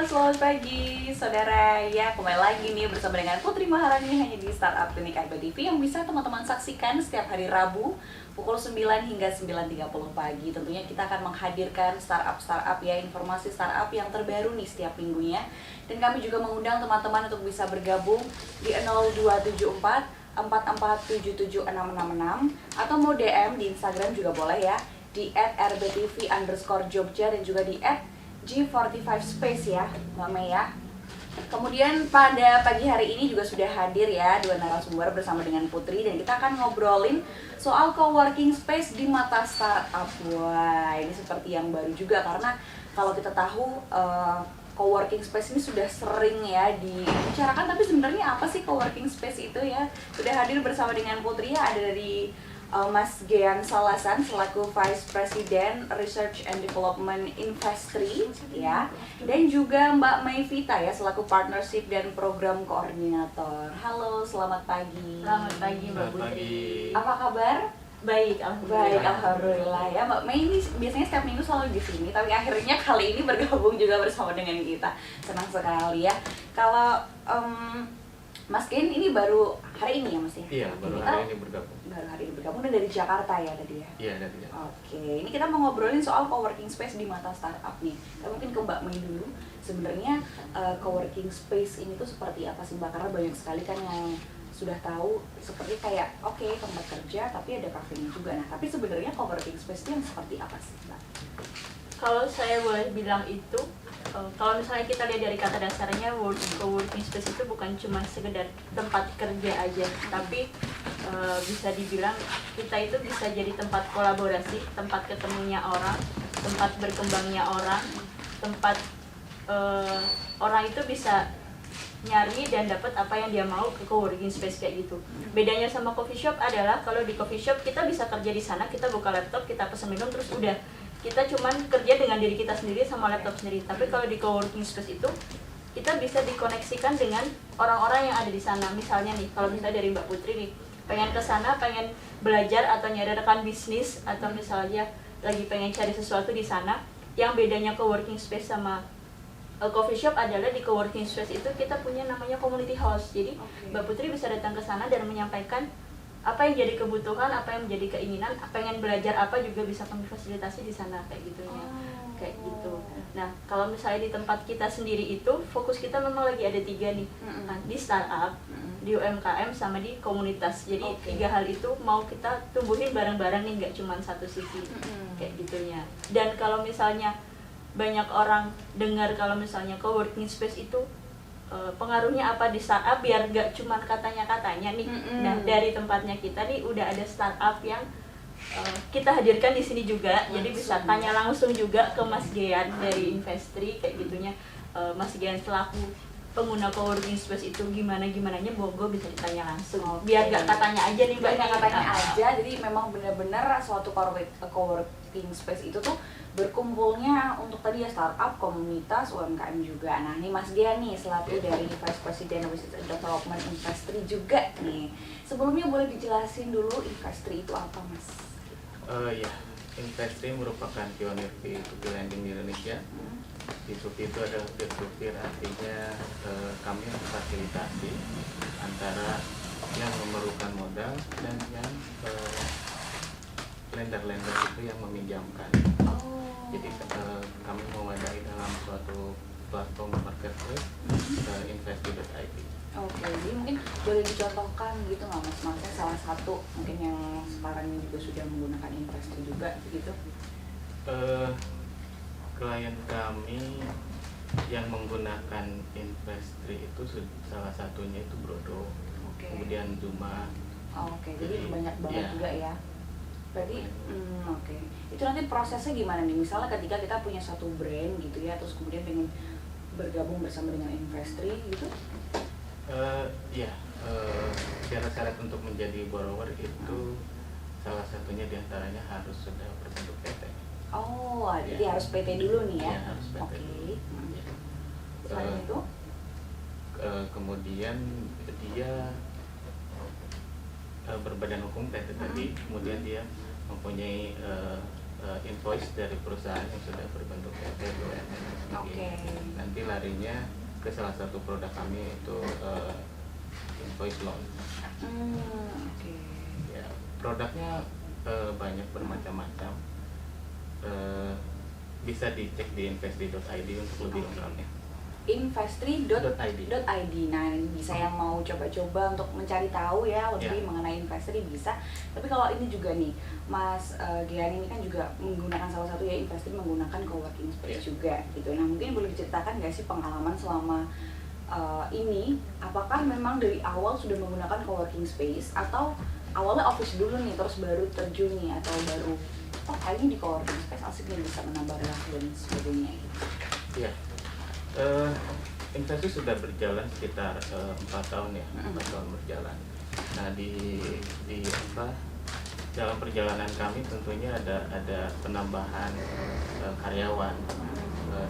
selamat pagi saudara. Ya, kembali lagi nih bersama dengan Putri Maharani hanya di Startup Klinik Aiba TV yang bisa teman-teman saksikan setiap hari Rabu pukul 9 hingga 9.30 pagi. Tentunya kita akan menghadirkan startup ya, informasi startup yang terbaru nih setiap minggunya. Dan kami juga mengundang teman-teman untuk bisa bergabung di 0274 4477 666 atau mau DM di Instagram juga boleh ya, di @rbtv_jogja dan juga di @g45 space ya Mbak Mei ya. Kemudian pada pagi hari ini juga sudah hadir ya dua narasumber bersama dengan Putri, dan kita akan ngobrolin soal coworking space di mata startup. Wah, ini seperti yang baru juga karena kalau kita tahu coworking space ini sudah sering ya dibicarakan, tapi sebenarnya apa sih coworking space itu ya? Sudah hadir bersama dengan Putri ya, ada dari Mas Gian Salasan selaku Vice President Research and Development Investri ya, dan juga Mbak Mei Vita ya selaku Partnership dan Program Koordinator. Halo, selamat pagi. Selamat pagi Mbak Putri. Apa kabar? Baik, alhamdulillah ya. Mbak Mei ini biasanya setiap minggu selalu di sini, tapi akhirnya kali ini bergabung juga bersama dengan kita. Senang sekali ya. Kalau Mas Ken ini baru hari ini ya Mas ya? Iya, baru hari ini bergabung. Baru hari ini bergabung dan dari Jakarta ya tadi ya? Iya, dari Jakarta. Oke, ini kita mau ngobrolin soal coworking space di mata startup nih. Kita mungkin ke Mbak Mei dulu. Sebenarnya coworking space ini tuh seperti apa sih Mbak? Karena banyak sekali kan yang sudah tahu seperti kayak oke, tempat kerja tapi ada kafenya juga. Nah, tapi sebenarnya coworking space itu yang seperti apa sih Mbak? Kalau saya boleh bilang itu, kalau misalnya kita lihat dari kata dasarnya, coworking space itu bukan cuma sekedar tempat kerja aja, tapi bisa dibilang kita itu bisa jadi tempat kolaborasi, tempat ketemunya orang, tempat berkembangnya orang, tempat orang itu bisa nyari dan dapat apa yang dia mau ke coworking space kayak gitu. Bedanya sama coffee shop adalah kalau di coffee shop kita bisa kerja di sana, kita buka laptop, kita pesan minum terus udah. Kita cuman kerja dengan diri kita sendiri sama laptop sendiri. Tapi kalau di coworking space itu kita bisa dikoneksikan dengan orang-orang yang ada di sana. Misalnya nih, kalau misalnya dari Mbak Putri nih, pengen ke sana, pengen belajar atau nyari rekan bisnis, atau misalnya lagi pengen cari sesuatu di sana. Yang bedanya coworking space sama coffee shop adalah di coworking space itu kita punya namanya community house. Jadi Mbak Putri bisa datang ke sana dan menyampaikan apa yang jadi kebutuhan, apa yang menjadi keinginan, pengen belajar apa juga bisa kami fasilitasi di sana kayak gitunya. Kayak gitu. Nah, kalau misalnya di tempat kita sendiri itu fokus kita memang lagi ada 3 nih. Nah, di startup, di UMKM sama di komunitas. Jadi 3 hal itu mau kita tumbuhin bareng-bareng nih, nggak cuma satu sisi. Kayak gitunya. Dan kalau misalnya banyak orang dengar kalau misalnya coworking space itu pengaruhnya apa di startup, biar gak cuman katanya-katanya nih. Nah, dari tempatnya kita nih udah ada startup yang kita hadirkan di sini juga. Jadi bisa tanya langsung juga ke Mas Gian dari Investri kayak gitunya. Mas Gian selaku pengguna coworking space itu gimananya monggo bisa ditanya langsung. Biar gak katanya aja nih Mbak, katanya aja. Jadi memang benar-benar suatu coworking space itu tuh berkumpulnya untuk tadi ya startup, komunitas, UMKM juga. Nah, ini Mas Gian nih selaku dari Vice President Research and Development Investri juga nih. Sebelumnya boleh dijelasin dulu Investri itu apa, Mas? Ya, Investri merupakan pionir P2P lending di Indonesia. P2P itu adalah peer-to-peer, artinya kami memfasilitasi antara yang memerlukan modal dan yang lender-lender itu yang meminjamkan. Jadi kami mewadahi dalam suatu platform marketplace, investri.id. Oke, jadi mungkin boleh dicontohkan gitu nggak Mas? Maksudnya salah satu mungkin yang sekarang juga sudah menggunakan Investri juga gitu? Klien kami yang menggunakan Investri itu salah satunya itu Brodo, kemudian Zuma. Jadi banyak banget juga ya. Berarti, itu nanti prosesnya gimana nih? Misalnya ketika kita punya satu brand gitu ya, terus kemudian pengen bergabung bersama dengan Investri gitu? Syarat-syarat untuk menjadi borrower itu salah satunya diantaranya harus sudah berbentuk PT. Jadi harus PT dulu nih ya? Iya, harus PT dulu. Selain itu? Kemudian dia berbadan hukum PT tadi, kemudian dia mempunyai invoice dari perusahaan yang sudah berbentuk PT BUMN. Oke. Nah, nanti larinya ke salah satu produk kami yaitu invoice loan. Oke. Ya, produknya banyak bermacam-macam. Bisa dicek di investri.id untuk lebih lengkapnya. Investri.id. Nah, bisa yang mau coba-coba untuk mencari tahu ya lebih mengenai Investri bisa. Tapi kalau ini juga nih, Mas Gian ini kan juga menggunakan salah satu ya Investri menggunakan coworking space juga gitu. Nah, mungkin boleh diceritakan nggak sih pengalaman selama ini, apakah memang dari awal sudah menggunakan coworking space atau awalnya office dulu nih terus baru terjun nih, atau baru kayaknya di coworking space asik nih bisa menambah relasi dan sebagainya gitu. Iya. Investri sudah berjalan sekitar 4 tahun ya, 4 tahun berjalan. Nah dalam perjalanan kami tentunya ada penambahan karyawan.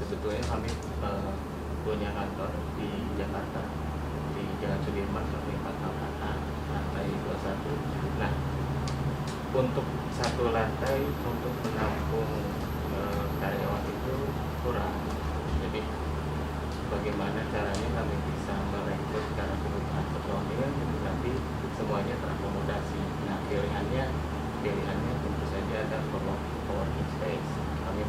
Sebetulnya kami punya kantor di Jakarta di Jalan Sudirman kami 4 lantai 21. Nah, untuk satu lantai untuk menampung karyawan itu kurang. Jadi bagaimana caranya kami bisa merekrut secara kebutuhan personil tapi semuanya terakomodasi. Nah, pilihannya tentu saja ada coworking space. Kami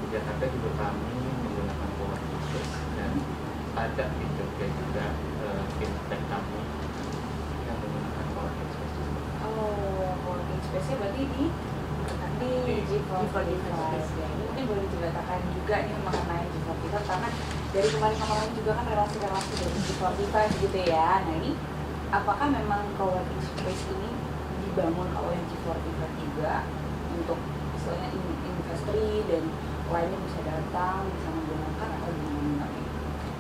di Jakarta juga kami menggunakan coworking space, dan ada di Jogja juga fintech kami yang menggunakan coworking space juga. Coworking space-nya berarti di G45 ya. Ini mungkin boleh diceritakan juga nih mengenai G45 karena dari kemarin juga kan relasi-relasi dari G45 gitu ya. Nah, ini apakah memang coworking space ini dibangun oleh G45 juga untuk misalnya Investri dan lainnya bisa datang, bisa menggunakan atau gimana?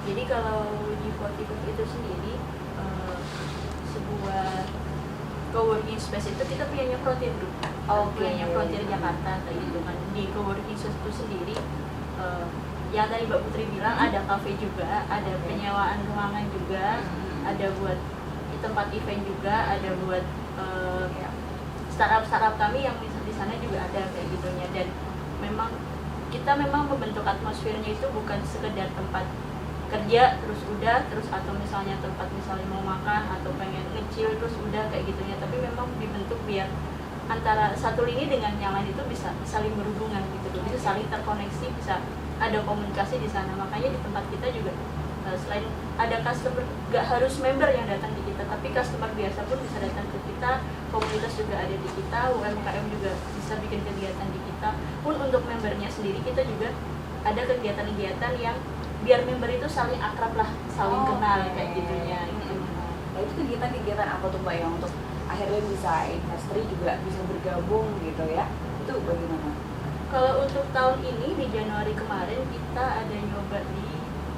Jadi kalau G45 itu sendiri sebuah coworking space itu kita punyanya Frontier Group. Punyanya Frontier Jakarta kayak gitu kan. Di coworking space itu sendiri yang tadi Mbak Putri bilang ada cafe juga, ada penyewaan ruangan juga, ada buat tempat event juga, ada buat startup kami yang di sana juga ada kayak gitunya. Dan kita memang membentuk atmosfernya itu bukan sekedar tempat kerja terus atau misalnya tempat misalnya mau makan atau pengen ngecil terus udah kayak gitunya, tapi memang dibentuk biar antara satu lini dengan yang lain itu bisa saling berhubungan gitu, bisa saling terkoneksi, bisa ada komunikasi di sana. Makanya di tempat kita juga selain ada customer, gak harus member yang datang di kita, tapi customer biasa pun bisa datang ke kita, komunitas juga ada di kita, UMKM juga bisa bikin kegiatan di kita. Pun untuk membernya sendiri kita juga ada kegiatan-kegiatan yang biar member itu saling akrab lah, saling kenal kayak gitunya gitu. Nah, itu kegiatan-kegiatan apa tuh Mbak yang untuk akhirnya bisa Investri juga bisa bergabung gitu ya? Itu bagaimana? Kalau untuk tahun ini di Januari kemarin kita ada nyoba di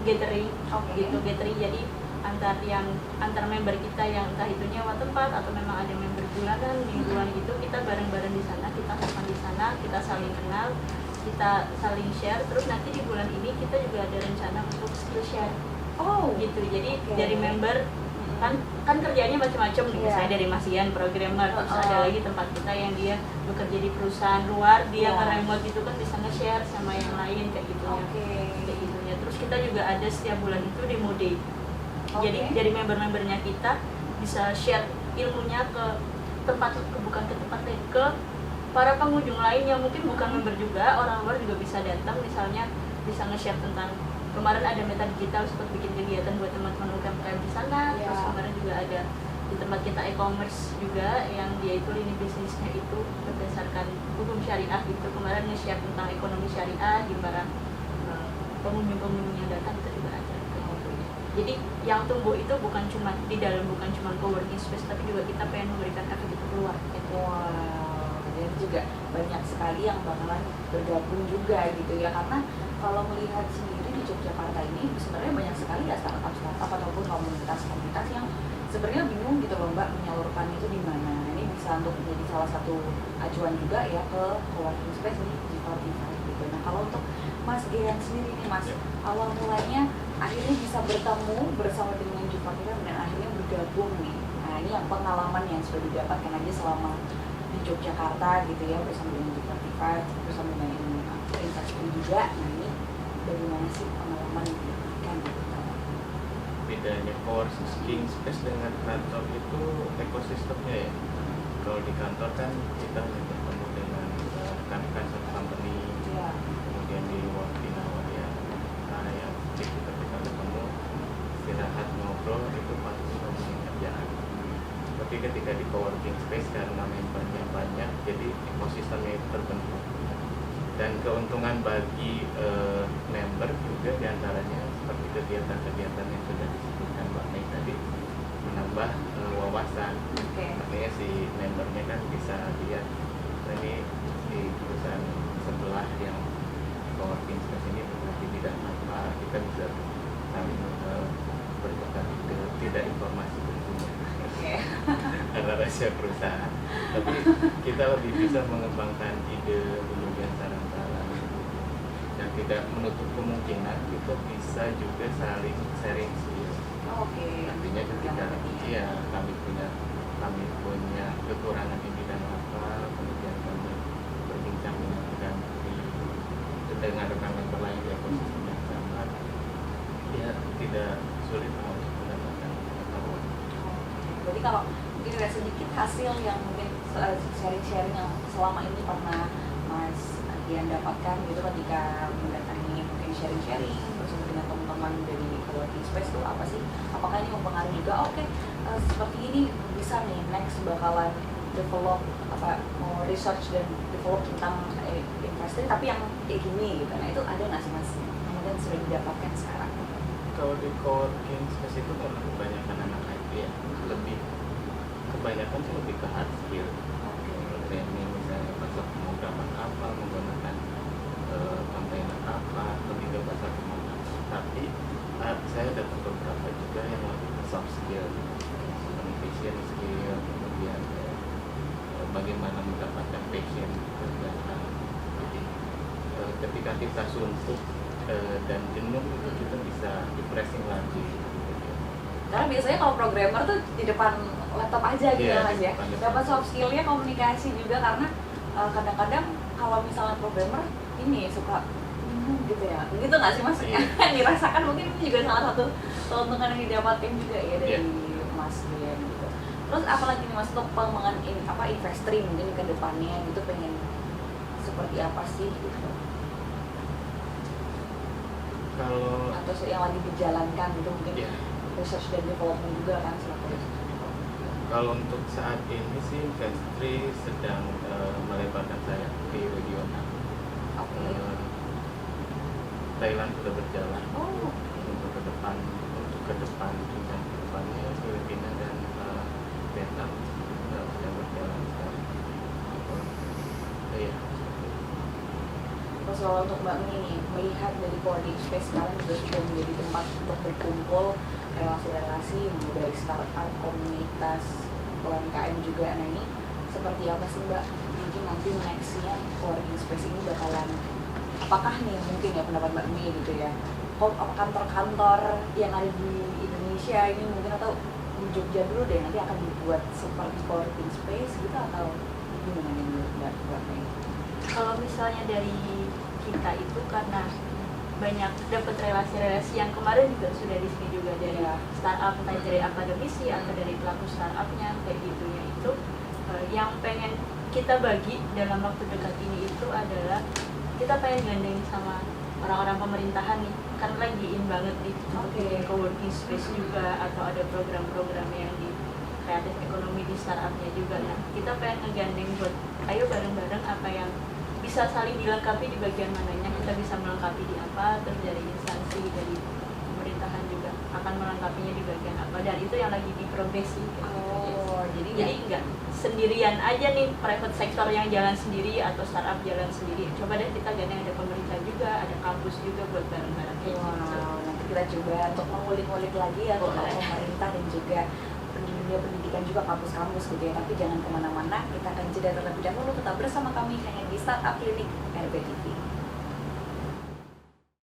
gathering, gitu gathering. Jadi antar member kita yang entah itu nyewa tempat atau memang ada member bulanan, mingguan gitu, kita bareng-bareng di sana, kita makan di sana, kita saling kenal, kita saling share. Terus nanti di bulan ini kita juga ada rencana untuk skill share. Gitu. Jadi dari member kan kerjanya macam-macam nih, misalnya dari Mas Ian programmer, terus ada lagi tempat kita yang dia bekerja di perusahaan luar, dia nge-remote gitu kan, bisa nge-share sama yang lain kayak gitunya. Kayak gitunya. Terus kita juga ada setiap bulan itu demo day. Jadi dari member-membernya kita bisa share ilmunya ke bukan ke tempat lain, ke para pengunjung lain yang mungkin bukan member juga, orang luar juga bisa datang, misalnya bisa nge-share tentang kemarin ada meta digital, sempat bikin kegiatan buat teman-teman UMKM di sana. Terus kemarin juga ada di tempat kita e-commerce juga yang dia itu lini bisnisnya itu berdasarkan hukum syariah gitu. Kemarin nge-share tentang ekonomi syariah di para pengunjung yang datang, itu juga ada. Jadi yang tumbuh itu bukan cuma coworking space, tapi juga kita pengen memberikan efek itu keluar. Dan juga banyak sekali yang bakalan bergabung juga gitu ya, karena kalau melihat sendiri di Yogyakarta ini sebenarnya banyak sekali ya startup ataupun komunitas yang sebenarnya bingung gitu loh Mbak menyalurkan itu di mana. Ini bisa untuk menjadi salah satu acuan juga ya ke coworking space di G45 gitu. Nah, kalau untuk Mas Gian sendiri nih Mas, awal mulanya akhirnya bisa bertemu bersama dengan G45 dan akhirnya bergabung nih. Nah, ini yang pengalaman yang sudah didapatkan aja selama di Yogyakarta gitu ya, bersama dengan G45, bersama dengan Investri juga. Nah, ini bagaimana sih pengalaman gitu? adanya co-working space dengan kantor itu ekosistemnya ya. Kalau di kantor kan kita bertemu dengan rekan-rekan satu company, Iya. kemudian di working hour ya, yang kita ketemu, istirahat ngobrol itu pasti ngomongin kerjaan. Tapi ketika di co-working space karena membernya banyak, jadi ekosistemnya itu terbentuk. Dan keuntungan bagi member juga diantaranya seperti kegiatan-kegiatan yang sudah disebutkan Mbak Mei tadi, menambah wawasan. Oke. Makanya si membernya kan bisa lihat, nah ini di perusahaan sebelah yang co-working space ini berarti tidak apa, kita bisa saling bertukar ide, tidak informasi tentunya Oke. karena rahasia perusahaan. Tapi kita lebih bisa mengembangkan ide, kemudian saran-saran, dan tidak menutup kemungkinan kita bisa juga saling sharing skill. Oke. Artinya ketika kami punya kekurangan di bidang apa, kemudian kami berbincang dengan rekan-rekan lain di ekosistem yang sama, ya tidak sulit untuk mendapatkan pengetahuan. Jadi kalau mungkin ada sedikit hasil yang mungkin sharing-sharing yang selama ini pernah Mas Dian dapatkan gitu ketika mendatangi mungkin sharing-sharing bersama dengan teman-teman dari co-working space itu apa sih? Apakah ini mempengaruhi juga? Oke, seperti ini bisa nih next bakalan develop mau research dan develop tentang industri tapi yang kayak gini gitu. Nah itu ada nggak sih Mas? Kemudian sudah didapatkan sekarang. Kalau di co-working space itu karena kebanyakan anak IT ya, kebanyakan sih lebih ke hard skill. Training misalnya pasar pemrograman apa, menggunakan campaign apa, lebih ke pasar pemrograman. Tapi saya dapat beberapa juga yang lebih ke soft skill, communication skill, kemudian bagaimana mendapatkan passion kegiatan. Jadi ketika kita suntuk dan jenuh itu kita bisa refreshing lagi. Karena biasanya kalau programmer tuh di depan laptop aja gitu ya Mas ya. Dapat soft skillnya komunikasi juga karena kadang-kadang kalau misalnya programmer ini suka gitu ya. Gitu nggak sih Mas? Iya. Dirasakan mungkin itu juga salah satu keuntungan yang didapatkan juga ya dari Mas Dian gitu. Terus apalagi nih Mas untuk pengembangan investri mungkin ke depannya gitu pengen seperti apa sih gitu? Kalau Atau yang lagi dijalankan gitu mungkin research dan development juga kan selaku. Kalau untuk saat ini sih Investri sedang melebarkan sayap di regional. Thailand sudah berjalan. Untuk ke depan rencana ke depannya Filipina dan Vietnam sedang berjalan sekarang. Iya. Terus kalau untuk Mbak Mi nih, melihat dari co-working space sekarang juga sudah menjadi tempat untuk berkumpul relasi-relasi dari startup, komunitas, UMKM juga. Nah ini seperti apa sih Mbak? Mungkin nanti nextnya co-working space ini bakalan apakah nih mungkin ya pendapat Mbak Mi gitu ya? Kantor-kantor yang ada di Indonesia ini mungkin atau di Jogja dulu deh nanti akan dibuat seperti co-working space gitu atau gimana nih Mbak Mi? Kalau misalnya dari kita itu karena banyak dapat relasi-relasi yang kemarin juga sudah di sini juga dari startup, entah dari akademisi atau dari pelaku startupnya kayak gitunya itu yang pengen kita bagi dalam waktu dekat ini itu adalah kita pengen gandeng sama orang-orang pemerintahan nih kan lagi in banget nih bikin co-working space juga atau ada program-program yang di kreatif ekonomi di startupnya juga. Nah kita pengen ngegandeng buat ayo bareng-bareng apa yang bisa saling dilengkapi di bagian mananya, kita bisa melengkapi di apa, terus dari instansi, dari pemerintahan juga akan melengkapinya di bagian apa, dan itu yang lagi diprogresi. Jadi nggak sendirian aja nih private sector yang jalan sendiri atau startup jalan sendiri. Coba deh kita gandeng ada pemerintah juga, ada kampus juga buat bareng-bareng. Nanti kita coba untuk mengulik-ulik lagi ya soal pemerintah dan juga dunia pendidikan juga kampus-kampus gitu ya. Tapi jangan kemana-mana, kita akan jeda terlebih dahulu, tetap bersama kami hanya di Startup Clinic RBTV.